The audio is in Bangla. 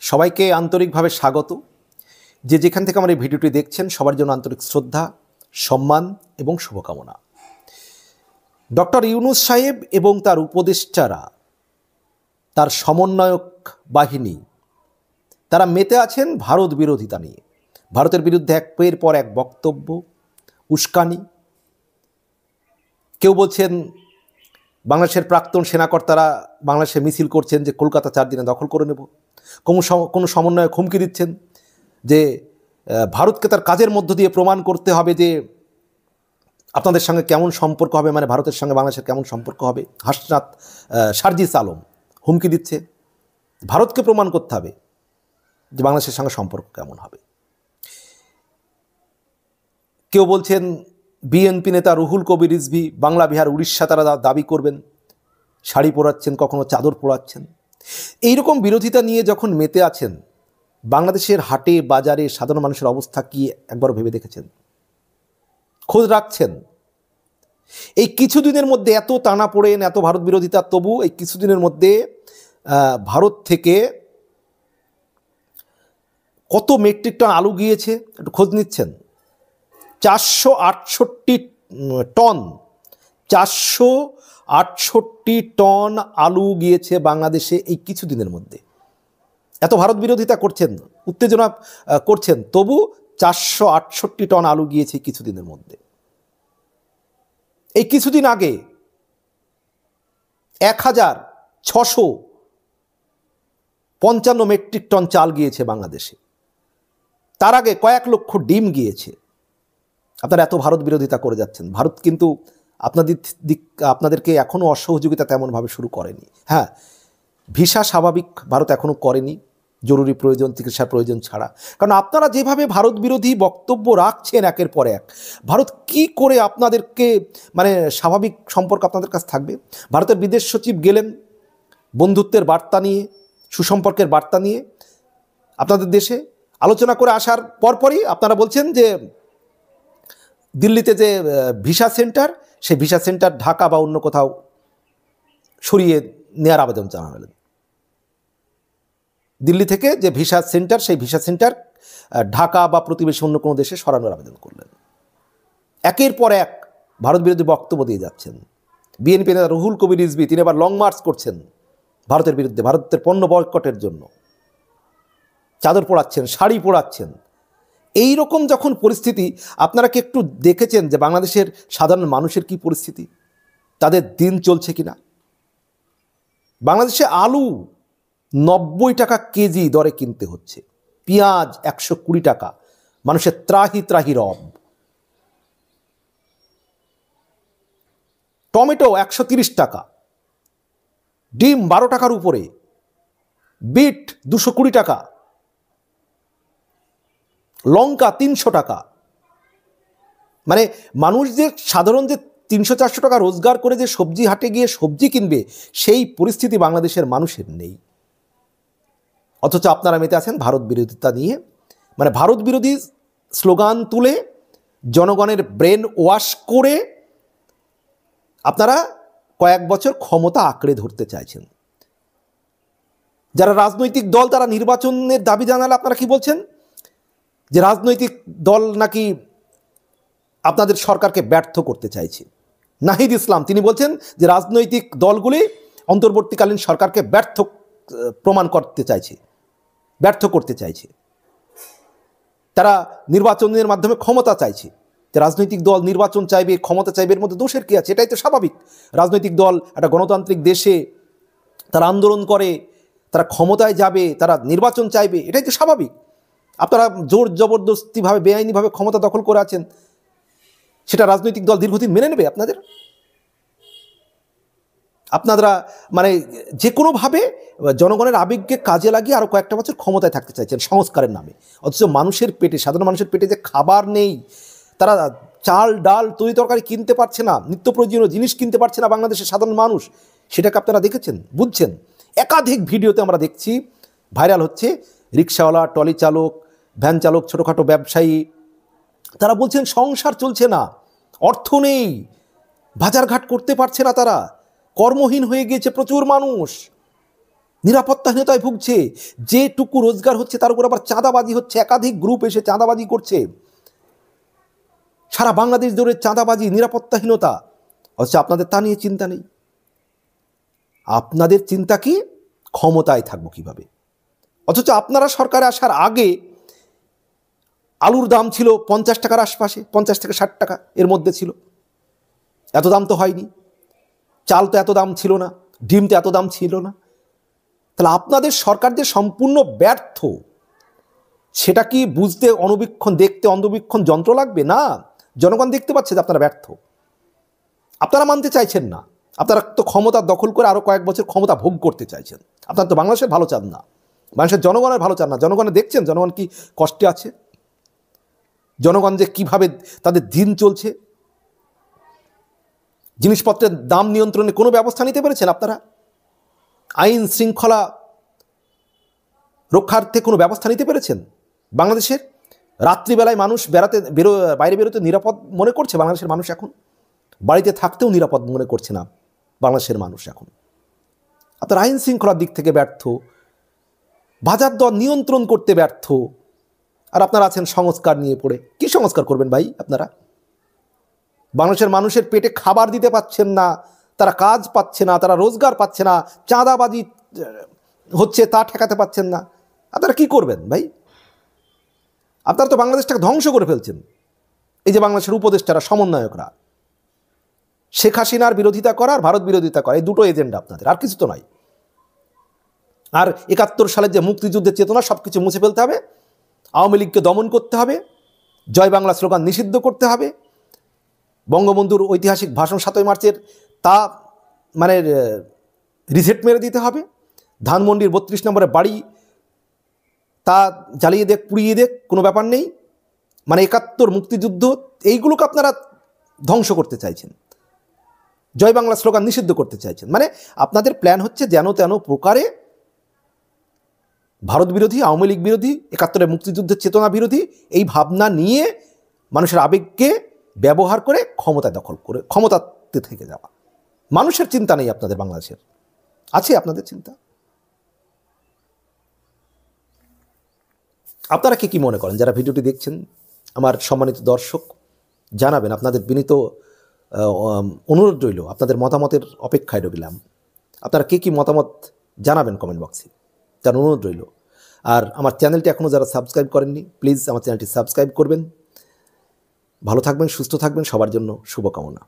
সবাইকে আন্তরিকভাবে স্বাগত। যে যেখান থেকে আমার এই ভিডিওটি দেখছেন সবার জন্য আন্তরিক শ্রদ্ধা, সম্মান এবং শুভকামনা। ডক্টর ইউনূস সাহেব এবং তার উপদেষ্টারা, তার সমন্বয়ক বাহিনী, তারা মেতে আছেন ভারত বিরোধিতা নিয়ে। ভারতের বিরুদ্ধে একের পর এক বক্তব্য, উস্কানি। কেউ বলছেন বাংলাদেশের প্রাক্তন সেনাকর্তারা বাংলাদেশে মিছিল করছেন যে কলকাতা 4 দিনে দখল করে নেব। কোনো সমন্বয়ক হুমকি দিচ্ছেন যে ভারতকে তার কাজের মধ্য দিয়ে প্রমাণ করতে হবে যে আপনাদের সঙ্গে কেমন সম্পর্ক হবে, মানে ভারতের সঙ্গে বাংলাদেশের কেমন সম্পর্ক হবে। হাসনাত সার্জিস আলম হুমকি দিচ্ছে ভারতকে প্রমাণ করতে হবে যে বাংলাদেশের সঙ্গে সম্পর্ক কেমন হবে। কেউ বলছেন বিএনপি নেতা রুহুল কবির রিজভী বাংলা, বিহার, উড়িষ্যা তারা দাবি করবেন, শাড়ি পরাচ্ছেন, কখনো চাদর পরাচ্ছেন। এইরকম বিরোধিতা নিয়ে যখন মেতে আছেন, বাংলাদেশের হাটে বাজারে সাধারণ মানুষের অবস্থা কি একবার ভেবে দেখেছেন? খোঁজ রাখছেন? এই কিছুদিনের মধ্যে এত টানা পড়েন, এত ভারত বিরোধিতা, তবু এই কিছুদিনের মধ্যে ভারত থেকে কত মেট্রিক টন আলু গিয়েছে একটু খোঁজ নিচ্ছেন? 468 টন, 468 টন আলু গিয়েছে বাংলাদেশে এই কিছুদিনের মধ্যে। এত ভারত বিরোধিতা করছেন, উত্তেজনা করছেন, তবু 468 টন আলু গিয়েছে কিছুদিনের মধ্যে। এই কিছুদিন আগে 1655 মেট্রিক টন চাল গিয়েছে বাংলাদেশে। তার আগে কয়েক লক্ষ ডিম গিয়েছে। আপনারা এত ভারত বিরোধিতা করে যাচ্ছেন। ভারত কিন্তু আপনাদেরকে এখনও অসহযোগিতা তেমনভাবে শুরু করেনি। হ্যাঁ, ভিসা স্বাভাবিক ভারত এখনও করেনি, জরুরি প্রয়োজন, চিকিৎসার প্রয়োজন ছাড়া। কারণ আপনারা যেভাবে ভারত বিরোধী বক্তব্য রাখছেন একের পর এক, ভারত কি করে আপনাদেরকে, মানে স্বাভাবিক সম্পর্ক আপনাদের কাছে থাকবে? ভারতের বিদেশ সচিব গেলেন বন্ধুত্বের বার্তা নিয়ে, সুসম্পর্কের বার্তা নিয়ে আপনাদের দেশে, আলোচনা করে আসার পরপরই আপনারা বলছেন যে দিল্লিতে যে ভিসা সেন্টার, সেই ভিসা সেন্টার ঢাকা বা অন্য কোথাও সরিয়ে নেওয়ার আবেদন জানালেন। দিল্লি থেকে যে ভিসা সেন্টার, সেই ভিসা সেন্টার ঢাকা বা প্রতিবেশী অন্য কোনো দেশে সরানোর আবেদন করলেন। একের পর এক ভারত বিরোধী বক্তব্য দিয়ে যাচ্ছেন। বিএনপি নেতা রুহুল কবির রিজভী তিনি আবার লং মার্চ করছেন ভারতের বিরুদ্ধে, ভারতের পণ্য বয়কটের জন্য। চাদর পরাচ্ছেন, শাড়ি পরাচ্ছেন। এই রকম যখন পরিস্থিতি, আপনারা কি একটু দেখেছেন যে বাংলাদেশের সাধারণ মানুষের কি পরিস্থিতি, তাদের দিন চলছে কিনা? বাংলাদেশে আলু 90 টাকা কেজি দরে কিনতে হচ্ছে, পেঁয়াজ 120 টাকা, মানুষের ত্রাহি ত্রাহি রব। টমেটো 130 টাকা, ডিম 12 টাকার উপরে, বিট 220 টাকা, লঙ্কা 300 টাকা। মানে মানুষ যে সাধারণ যে 300-400 টাকা রোজগার করে যে সবজি হাটে গিয়ে সবজি কিনবে, সেই পরিস্থিতি বাংলাদেশের মানুষের নেই। অথচ আপনারা মেতে আছেন ভারত বিরোধিতা নিয়ে, মানে ভারত বিরোধী স্লোগান তুলে জনগণের ব্রেন ওয়াশ করে আপনারা কয়েক বছর ক্ষমতা আঁকড়ে ধরতে চাইছেন। যারা রাজনৈতিক দল তারা নির্বাচনের দাবি জানালে আপনারা কি বলছেন? যে রাজনৈতিক দল নাকি আপনাদের সরকারকে ব্যর্থ করতে চাইছে। নাহিদ ইসলাম তিনি বলছেন যে রাজনৈতিক দলগুলি অন্তর্বর্তীকালীন সরকারকে ব্যর্থ করতে চাইছে। তারা নির্বাচনের মাধ্যমে ক্ষমতা চাইছে। যে রাজনৈতিক দল নির্বাচন চাইবে, ক্ষমতা চাইবে, এর মধ্যে দোষের কী আছে? এটাই তো স্বাভাবিক। রাজনৈতিক দল একটা গণতান্ত্রিক দেশে তারা আন্দোলন করে, তারা ক্ষমতায় যাবে, তারা নির্বাচন চাইবে, এটাই তো স্বাভাবিক। আপনারা জোর জবরদস্তিভাবে বেআইনিভাবে ক্ষমতা দখল করে আছেন, সেটা রাজনৈতিক দল দীর্ঘদিন মেনে নেবে আপনাদের? আপনারা মানে যে কোনোভাবে জনগণের আবেগকে কাজে লাগিয়ে আরও কয়েকটা বছর ক্ষমতায় থাকতে চাইছেন সংস্কারের নামে। অথচ মানুষের পেটে, সাধারণ মানুষের পেটে যে খাবার নেই, তারা চাল ডাল তরি তরকারি কিনতে পারছে না, নিত্য প্রয়োজনীয় জিনিস কিনতে পারছে না বাংলাদেশের সাধারণ মানুষ, সেটাকে আপনারা দেখেছেন, বুঝছেন? একাধিক ভিডিওতে আমরা দেখছি, ভাইরাল হচ্ছে। রিক্সাওয়ালা, টলি চালক, ভ্যান চালক, ছোটোখাটো ব্যবসায়ী, তারা বলছেন সংসার চলছে না, অর্থ নেই, বাজারঘাট করতে পারছে না, তারা কর্মহীন হয়ে গিয়েছে প্রচুর মানুষ। নিরাপত্তাহীনতায় ভুগছে। যেটুকু রোজগার হচ্ছে তার উপর আবার চাঁদাবাজি হচ্ছে, একাধিক গ্রুপ এসে চাঁদাবাজি করছে, সারা বাংলাদেশ জুড়ে চাঁদাবাজি, নিরাপত্তাহীনতা। অথচ আপনাদের তা নিয়ে চিন্তা নেই। আপনাদের চিন্তা কি? ক্ষমতায় থাকবো কিভাবে। অথচ আপনারা সরকারে আসার আগে আলুর দাম ছিল 50 টাকার আশপাশে, 50 থেকে 60 টাকা এর মধ্যে ছিল, এত দাম তো হয়নি। চাল তো এত দাম ছিল না, ডিম তো এত দাম ছিল না। তাহলে আপনাদের সরকার যে সম্পূর্ণ ব্যর্থ, সেটা কি বুঝতে দেখতে অন্ধবীক্ষণ যন্ত্র লাগবে? না, জনগণ দেখতে পাচ্ছে যে আপনারা ব্যর্থ। আপনারা মানতে চাইছেন না। আপনারা তো ক্ষমতা দখল করে আরও কয়েক বছর ক্ষমতা ভোগ করতে চাইছেন। আপনারা তো বাংলাদেশের ভালো চান না, মানুষের জনগণের ভালো চান না। জনগণে দেখছেন জনগণ কি কষ্টে আছে, জনগণ যে কীভাবে তাদের দিন চলছে। জিনিসপত্রের দাম নিয়ন্ত্রণে কোনো ব্যবস্থা নিতে পেরেছেন আপনারা? আইন শৃঙ্খলা রক্ষার্থে কোনো ব্যবস্থা নিতে পেরেছেন? বাংলাদেশের রাত্রিবেলায় মানুষ বাইরে বেরোতে নিরাপদ মনে করছে বাংলাদেশের মানুষ এখন? বাড়িতে থাকতেও নিরাপদ মনে করছে না বাংলাদেশের মানুষ এখন। আপনার আইন শৃঙ্খলার দিক থেকে ব্যর্থ, বাজার দর নিয়ন্ত্রণ করতে ব্যর্থ, আর আপনারা আছেন সংস্কার নিয়ে পড়ে। কি সংস্কার করবেন ভাই আপনারা? বাংলাদেশের মানুষের পেটে খাবার দিতে পাচ্ছেন না, তারা কাজ পাচ্ছে না, তারা রোজগার পাচ্ছে না, চাঁদাবাজি হচ্ছে তা ঠেকাতে পাচ্ছেন না। আপনারা কি করবেন ভাই? আপনারা তো বাংলাদেশটাকে ধ্বংস করে ফেলছেন। এই যে বাংলাদেশের উপদেষ্টারা, সমন্বয়করা, শেখ হাসিনার বিরোধিতা করা আর ভারত বিরোধিতা করা, এই দুটো এজেন্ডা আপনাদের, আর কিছু তো নয়। আর 71 সালের যে মুক্তিযুদ্ধের চেতনা, সব কিছু মুছে ফেলতে হবে, আওয়ামী লীগকে দমন করতে হবে, জয় বাংলা স্লোগান নিষিদ্ধ করতে হবে, বঙ্গবন্ধুর ঐতিহাসিক ভাষণ 7ই মার্চের তা রিসেট মেরে দিতে হবে, ধানমন্ডির 32 নম্বরের বাড়ি তা জ্বালিয়ে দেখ, পুড়িয়ে দেখ, কোনো ব্যাপার নেই। 71 মুক্তিযুদ্ধ, এইগুলোকে আপনারা ধ্বংস করতে চাইছেন, জয় বাংলা স্লোগান নিষিদ্ধ করতে চাইছেন। আপনাদের প্ল্যান হচ্ছে যেন তেন প্রকারে ভারত বিরোধী, আওয়ামী লীগ বিরোধী, 71 মুক্তিযুদ্ধের চেতনা বিরোধী এই ভাবনা নিয়ে মানুষের আবেগকে ব্যবহার করে ক্ষমতা দখল করে ক্ষমতাতে থেকে যাওয়া। মানুষের চিন্তা নেই আপনাদের বাংলাদেশের। আছে আপনাদের চিন্তা? আপনারা কি মনে করেন? যারা ভিডিওটি দেখছেন, আমার সম্মানিত দর্শক, জানাবেন। আপনাদের বিনীত অনুরোধ রইল, আপনাদের মতামতের অপেক্ষায় রইলাম। আপনারা কি মতামত জানাবেন কমেন্ট বক্সে, তার অনুরোধ রইল। আর আমার চ্যানেলটি এখনও যারা সাবস্ক্রাইব করেননি, প্লিজ আমার চ্যানেলটি সাবস্ক্রাইব করবেন। ভালো থাকবেন, সুস্থ থাকবেন, সবার জন্য শুভকামনা।